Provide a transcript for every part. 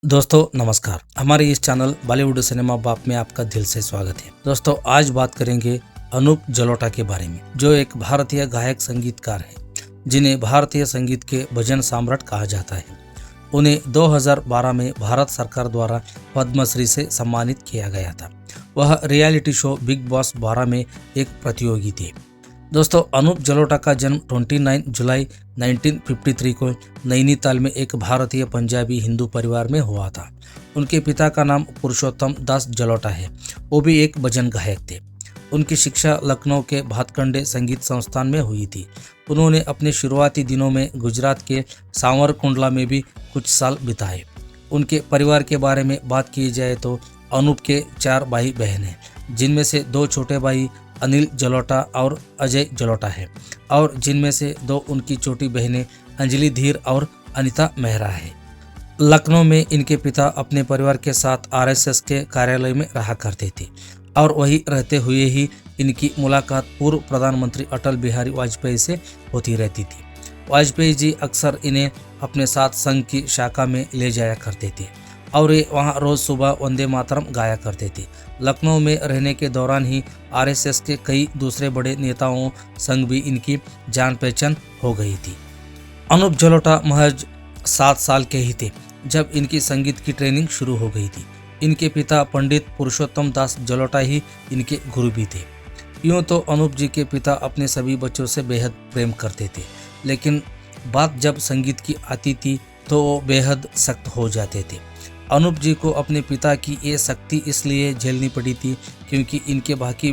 दोस्तों नमस्कार। हमारे इस चैनल बॉलीवुड सिनेमा बाप में आपका दिल से स्वागत है। दोस्तों आज बात करेंगे अनूप जलोटा के बारे में, जो एक भारतीय गायक संगीतकार है जिन्हें भारतीय संगीत के भजन सम्राट कहा जाता है। उन्हें 2012 में भारत सरकार द्वारा पद्मश्री से सम्मानित किया गया था। वह रियलिटी शो बिग बॉस 12 में एक प्रतियोगी थे। दोस्तों अनूप जलोटा का जन्म 29 जुलाई 1953 को नैनीताल में एक भारतीय पंजाबी हिंदू परिवार में हुआ था। उनके पिता का नाम पुरुषोत्तम दास जलोटा है, वो भी एक भजन गायक थे। उनकी शिक्षा लखनऊ के भातखंडे संगीत संस्थान में हुई थी। उन्होंने अपने शुरुआती दिनों में गुजरात के सांवरकुंडला में भी कुछ साल बिताए। उनके परिवार के बारे में बात की जाए तो अनूप के 4 भाई बहन हैं, जिनमें से 2 छोटे भाई अनिल जलोटा और अजय जलोटा है, और जिनमें से 2 उनकी छोटी बहनें अंजलि धीर और अनिता मेहरा है। लखनऊ में इनके पिता अपने परिवार के साथ आरएसएस के कार्यालय में रहा करते थे, और वहीं रहते हुए ही इनकी मुलाकात पूर्व प्रधानमंत्री अटल बिहारी वाजपेयी से होती रहती थी। वाजपेयी जी अक्सर इन्हें अपने साथ संघ की शाखा में ले जाया करते थे और ये वहाँ रोज सुबह वंदे मातरम गाया करते थे। लखनऊ में रहने के दौरान ही आरएसएस के कई दूसरे बड़े नेताओं संग भी इनकी जान पहचान हो गई थी। अनूप जलोटा महज 7 साल के ही थे जब इनकी संगीत की ट्रेनिंग शुरू हो गई थी। इनके पिता पंडित पुरुषोत्तम दास जलोटा ही इनके गुरु भी थे। यूँ तो अनूप जी के पिता अपने सभी बच्चों से बेहद प्रेम करते थे, लेकिन बात जब संगीत की आती थी तो वो बेहद सख्त हो जाते थे। अनूप जी को अपने पिता की ये सख्ती इसलिए झेलनी पड़ी थी क्योंकि इनके बाकी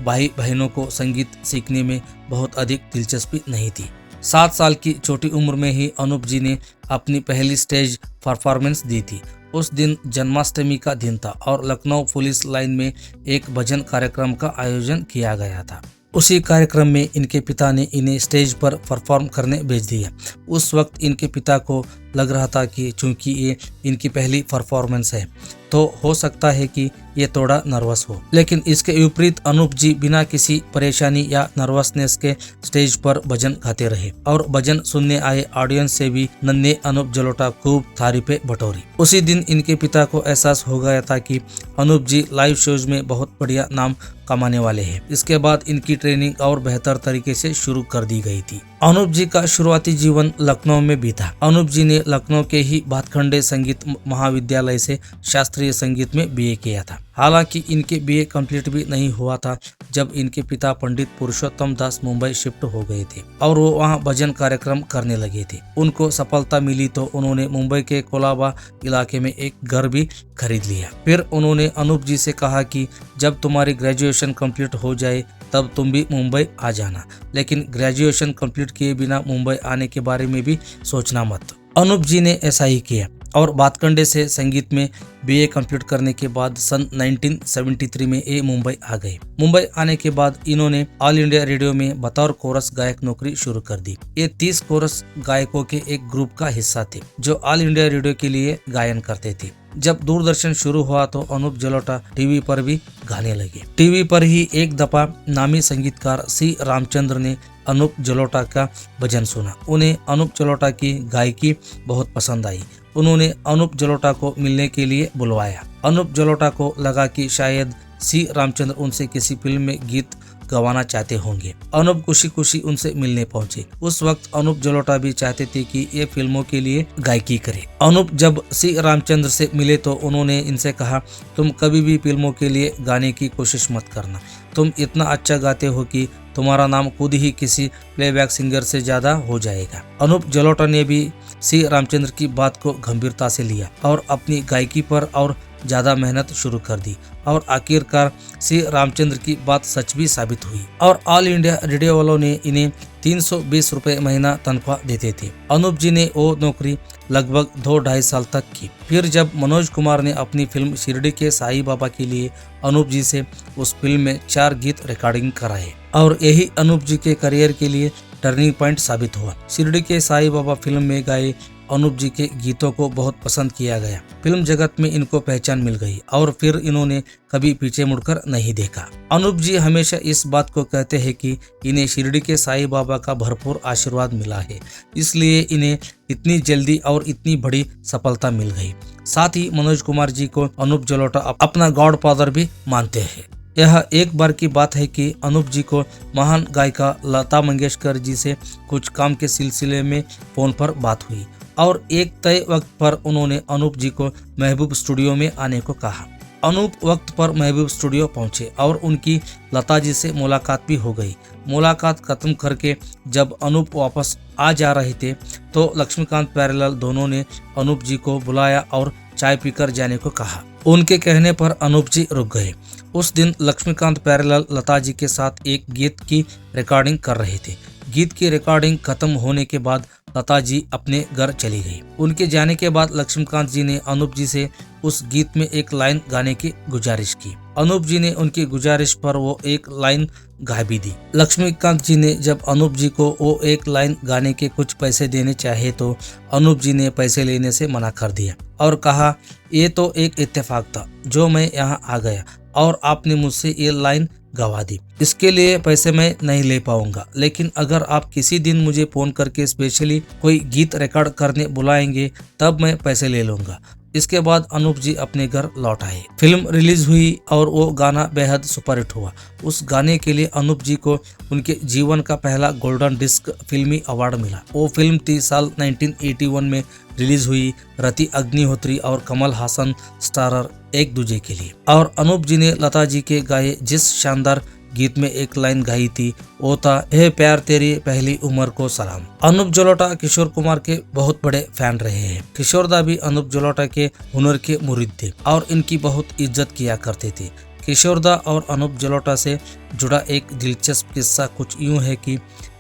भाई बहनों को संगीत सीखने में बहुत अधिक दिलचस्पी नहीं थी। 7 साल की छोटी उम्र में ही अनूप जी ने अपनी पहली स्टेज परफॉर्मेंस दी थी। उस दिन जन्माष्टमी का दिन था और लखनऊ पुलिस लाइन में एक भजन कार्यक्रम का आयोजन किया गया था। उसी कार्यक्रम में इनके पिता ने इन्हें स्टेज पर परफॉर्म करने भेज दिया। उस वक्त इनके पिता को लग रहा था कि चूंकि ये इनकी पहली परफॉर्मेंस है तो हो सकता है कि ये थोड़ा नर्वस हो, लेकिन इसके विपरीत अनूप जी बिना किसी परेशानी या नर्वसनेस के स्टेज पर भजन गाते रहे और भजन सुनने आए ऑडियंस से भी नन्हे अनूप जलोटा खूब तारीफें बटोरी। उसी दिन इनके पिता को एहसास हो गया था कि अनूप जी लाइव शोज में बहुत बढ़िया नाम कमाने वाले हैं। इसके बाद इनकी ट्रेनिंग और बेहतर तरीके से शुरू कर दी गई थी। अनूप जी का शुरुआती जीवन लखनऊ में बीता। अनूप जी ने लखनऊ के ही भातखंडे संगीत महाविद्यालय से शास्त्रीय संगीत में बीए किया था। हालांकि इनके बीए कंप्लीट भी नहीं हुआ था जब इनके पिता पंडित पुरुषोत्तम दास मुंबई शिफ्ट हो गए थे और वो वहाँ भजन कार्यक्रम करने लगे थे। उनको सफलता मिली तो उन्होंने मुंबई के कोलाबा इलाके में एक घर भी खरीद लिया। फिर उन्होंने अनूप जी से कहा कि जब तुम्हारी ग्रेजुएशन कंप्लीट हो जाए तब तुम भी मुंबई आ जाना, लेकिन ग्रेजुएशन कंप्लीट किए बिना मुंबई आने के बारे में भी सोचना मत। अनूप जी ने ऐसा ही किया और भातखंडे से संगीत में बीए कंप्लीट करने के बाद सन 1973 में ये मुंबई आ गए। मुंबई आने के बाद इन्होंने ऑल इंडिया रेडियो में बतौर कोरस गायक नौकरी शुरू कर दी। ये 30 कोरस गायकों के एक ग्रुप का हिस्सा थे जो ऑल इंडिया रेडियो के लिए गायन करते थे। जब दूरदर्शन शुरू हुआ तो अनूप जलोटा टीवी पर भी गाने लगे। टीवी पर ही एक दफा नामी संगीतकार सी रामचंद्र ने अनूप जलोटा का भजन सुना। उन्हें अनूप जलोटा की गायकी बहुत पसंद आई। उन्होंने अनूप जलोटा को मिलने के लिए बुलवाया। अनूप जलोटा को लगा कि शायद सी रामचंद्र उनसे किसी फिल्म में गीत गवाना चाहते होंगे। अनूप खुशी खुशी उनसे मिलने पहुंचे। उस वक्त अनूप जलोटा भी चाहते थे कि ये फिल्मों के लिए गायकी करे। अनूप जब सी रामचंद्र से मिले तो उन्होंने इनसे कहा, तुम कभी भी फिल्मों के लिए गाने की कोशिश मत करना। तुम इतना अच्छा गाते हो कि तुम्हारा नाम खुद ही किसी प्लेबैक सिंगर से ज्यादा हो जाएगा। अनूप जलोटा ने भी सी रामचंद्र की बात को गंभीरता से लिया और अपनी गायकी पर और ज्यादा मेहनत शुरू कर दी और आखिरकार सी रामचंद्र की बात सच भी साबित हुई और ऑल इंडिया रेडियो वालों ने इन्हें 320 रुपए महीना तनख्वाह देते थे। अनूप जी ने वो नौकरी लगभग 2-2.5 साल तक की। फिर जब मनोज कुमार ने अपनी फिल्म शिरडी के साईं बाबा के लिए अनूप जी से उस फिल्म में 4 गीत रिकॉर्डिंग कराए और यही अनूप जी के करियर के लिए टर्निंग पॉइंट साबित हुआ। शिरडी के साईं बाबा फिल्म में गाए अनूप जी के गीतों को बहुत पसंद किया गया। फिल्म जगत में इनको पहचान मिल गई और फिर इन्होंने कभी पीछे मुड़कर नहीं देखा। अनूप जी हमेशा इस बात को कहते हैं कि इन्हें शिरडी के साईं बाबा का भरपूर आशीर्वाद मिला है, इसलिए इन्हें इतनी जल्दी और इतनी बड़ी सफलता मिल गई। साथ ही मनोज कुमार जी को अनूप जलोटा अपना गॉड फादर भी मानते हैं। यह एक बार की बात है कि अनूप जी को महान गायिका लता मंगेशकर जी से कुछ काम के सिलसिले में फोन पर बात हुई और एक तय वक्त पर उन्होंने अनूप जी को महबूब स्टूडियो में आने को कहा। अनूप वक्त पर महबूब स्टूडियो पहुंचे और उनकी लता जी से मुलाकात भी हो गई। मुलाकात खत्म करके जब अनूप वापस आ जा रहे थे तो लक्ष्मीकांत प्यारेलाल दोनों ने अनूप जी को बुलाया और चाय पीकर जाने को कहा। उनके कहने पर अनूप जी रुक गए। उस दिन लक्ष्मीकांत प्यारेलाल लता जी के साथ एक गीत की रिकॉर्डिंग कर रहे थे। गीत की रिकॉर्डिंग खत्म होने के बाद लता जी अपने घर चली गई। उनके जाने के बाद लक्ष्मीकांत जी ने अनूप जी से उस गीत में एक लाइन गाने की गुजारिश की। अनूप जी ने उनकी गुजारिश पर वो एक लाइन गा भी दी। लक्ष्मीकांत जी ने जब अनूप जी को वो एक लाइन गाने के कुछ पैसे देने चाहे तो अनूप जी ने पैसे लेने से मना कर दिया और कहा, ये तो एक इत्तेफाक था जो मैं यहाँ आ गया और आपने मुझसे ये लाइन गवा दी। इसके लिए पैसे मैं नहीं ले पाऊंगा, लेकिन अगर आप किसी दिन मुझे फोन करके स्पेशली कोई गीत रिकॉर्ड करने बुलाएंगे तब मैं पैसे ले लूंगा। इसके बाद अनूप जी अपने घर लौट आए। फिल्म रिलीज हुई और वो गाना बेहद सुपरहिट हुआ। उस गाने के लिए अनूप जी को उनके जीवन का पहला गोल्डन डिस्क फिल्मी अवार्ड मिला। वो फिल्म थी साल 1981 में रिलीज हुई। रति अग्निहोत्री और कमल हासन स्टारर एक दूजे के लिए, और अनूप जी ने लता जी के गाए जिस शानदार गीत में एक लाइन गाई थी वो था, हे प्यार तेरी पहली उम्र को सलाम। अनूप जलोटा किशोर कुमार के बहुत बड़े फैन रहे हैं। किशोरदा भी अनूप जलोटा के हुनर के मुरीद थे और इनकी बहुत इज्जत किया करते थे। किशोरदा और अनूप जलोटा से जुड़ा एक दिलचस्प किस्सा कुछ यूं है कि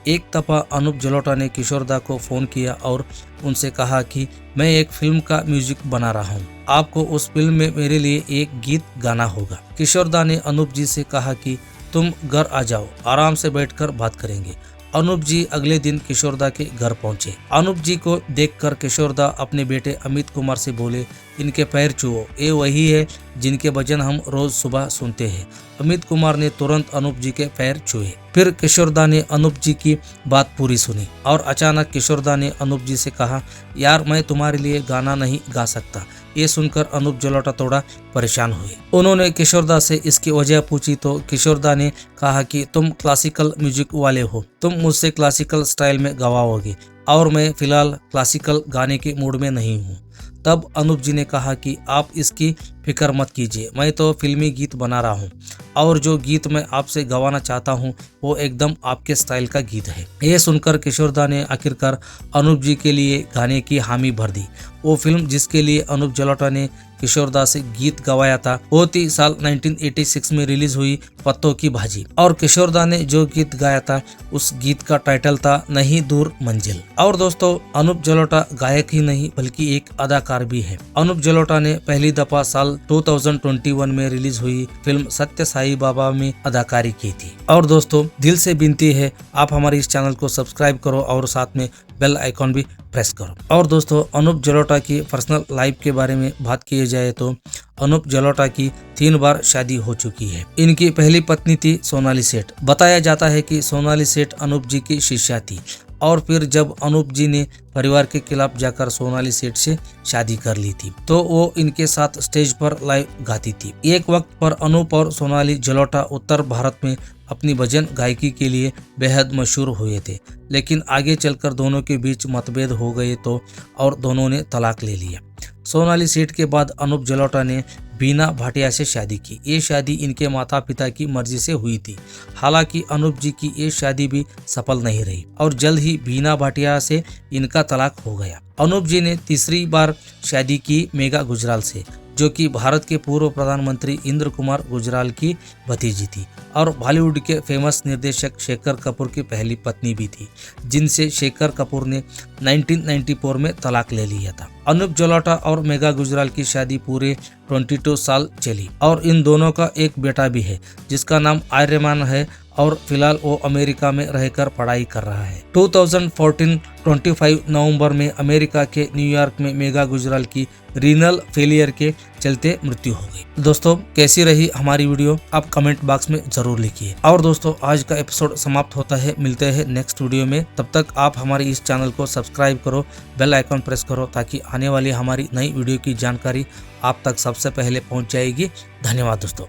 एक दफा अनूप जलोटा ने किशोरदा को फोन किया और उनसे कहा कि मैं एक फिल्म का म्यूजिक बना रहा हूँ, आपको उस फिल्म में मेरे लिए एक गीत गाना होगा। किशोरदा ने अनूप जी से कहा कि तुम घर आ जाओ, आराम से बैठकर बात करेंगे। अनूप जी अगले दिन किशोरदा के घर पहुंचे। अनूप जी को देखकर किशोरदा अपने बेटे अमित कुमार से बोले, इनके पैर छुओ, ये वही है जिनके भजन हम रोज सुबह सुनते हैं। अमित कुमार ने तुरंत अनूप जी के पैर छुए। फिर किशोरदा ने अनूप जी की बात पूरी सुनी और अचानक किशोरदा ने अनूप जी से कहा, यार मैं तुम्हारे लिए गाना नहीं गा सकता। ये सुनकर अनूप जलोटा थोड़ा परेशान हुए। उन्होंने किशोरदा से इसकी वजह पूछी तो किशोरदा ने कहा कि तुम क्लासिकल म्यूजिक वाले हो, तुम मुझसे क्लासिकल स्टाइल में गवाओगे और मैं फिलहाल क्लासिकल गाने के मूड में नहीं हूँ। तब अनूप जी ने कहा कि आप इसकी फिक्र मत कीजिए, मैं तो फिल्मी गीत बना रहा हूँ और जो गीत मैं आपसे गवाना चाहता हूँ वो एकदम आपके स्टाइल का गीत है। ये सुनकर किशोरदा ने आखिरकार अनूप जी के लिए गाने की हामी भर दी। वो फिल्म जिसके लिए अनूप जलोटा ने किशोरदा से गीत गवाया था वो थी साल 1986 में रिलीज हुई पत्तों की भाजी, और किशोरदा ने जो गीत गाया था उस गीत का टाइटल था नहीं दूर मंजिल। और दोस्तों, अनूप जलोटा गायक ही नहीं बल्कि एक अदाकार भी है। अनूप जलोटा ने पहली दफा साल 2021 में रिलीज हुई फिल्म सत्य साई बाबा में अदाकारी की थी। और दोस्तों, दिल से विनती है आप हमारे इस चैनल को सब्सक्राइब करो और साथ में बेल आइकॉन भी प्रेस करो। और दोस्तों, अनूप जलोटा की पर्सनल लाइफ के बारे में बात की जाए तो अनूप जलोटा की 3 बार शादी हो चुकी है। इनकी पहली पत्नी थी सोनाली सेठ। बताया जाता है कि सोनाली सेठ अनूप जी की शिष्या थी और फिर जब अनूप जी ने परिवार के खिलाफ जाकर सोनाली सेठ से शादी कर ली थी तो वो इनके साथ स्टेज पर लाइव गाती थी। एक वक्त पर अनूप और सोनाली जलोटा उत्तर भारत में अपनी भजन गायकी के लिए बेहद मशहूर हुए थे, लेकिन आगे चलकर दोनों के बीच मतभेद हो गए तो और दोनों ने तलाक ले लिया। सोनाली सेठ के बाद अनूप जलोटा ने बीना भाटिया से शादी की। ये शादी इनके माता पिता की मर्जी से हुई थी। हालांकि अनूप जी की ये शादी भी सफल नहीं रही और जल्द ही बीना भाटिया से इनका तलाक हो गया। अनूप जी ने तीसरी बार शादी की मेघा गुजराल से, जो कि भारत के पूर्व प्रधानमंत्री इंद्र कुमार गुजराल की भतीजी थी और बॉलीवुड के फेमस निर्देशक शेखर कपूर की पहली पत्नी भी थी, जिनसे शेखर कपूर ने 1994 में तलाक ले लिया था। अनूप जलोटा और मेघा गुजराल की शादी पूरे 22 साल चली और इन दोनों का एक बेटा भी है जिसका नाम आर्यमान है और फिलहाल वो अमेरिका में रहकर पढ़ाई कर रहा है। 2014 25 नवंबर में अमेरिका के न्यूयॉर्क में मेघा गुजराल की रीनल फेलियर के चलते मृत्यु हो गई। दोस्तों कैसी रही हमारी वीडियो आप कमेंट बॉक्स में जरूर लिखिए। और दोस्तों आज का एपिसोड समाप्त होता है, मिलते हैं नेक्स्ट वीडियो में। तब तक आप हमारे इस चैनल को सब्सक्राइब करो, बेल आइकन प्रेस करो ताकि आने वाली हमारी नई वीडियो की जानकारी आप तक सबसे पहले पहुंच जाएगी। धन्यवाद दोस्तों।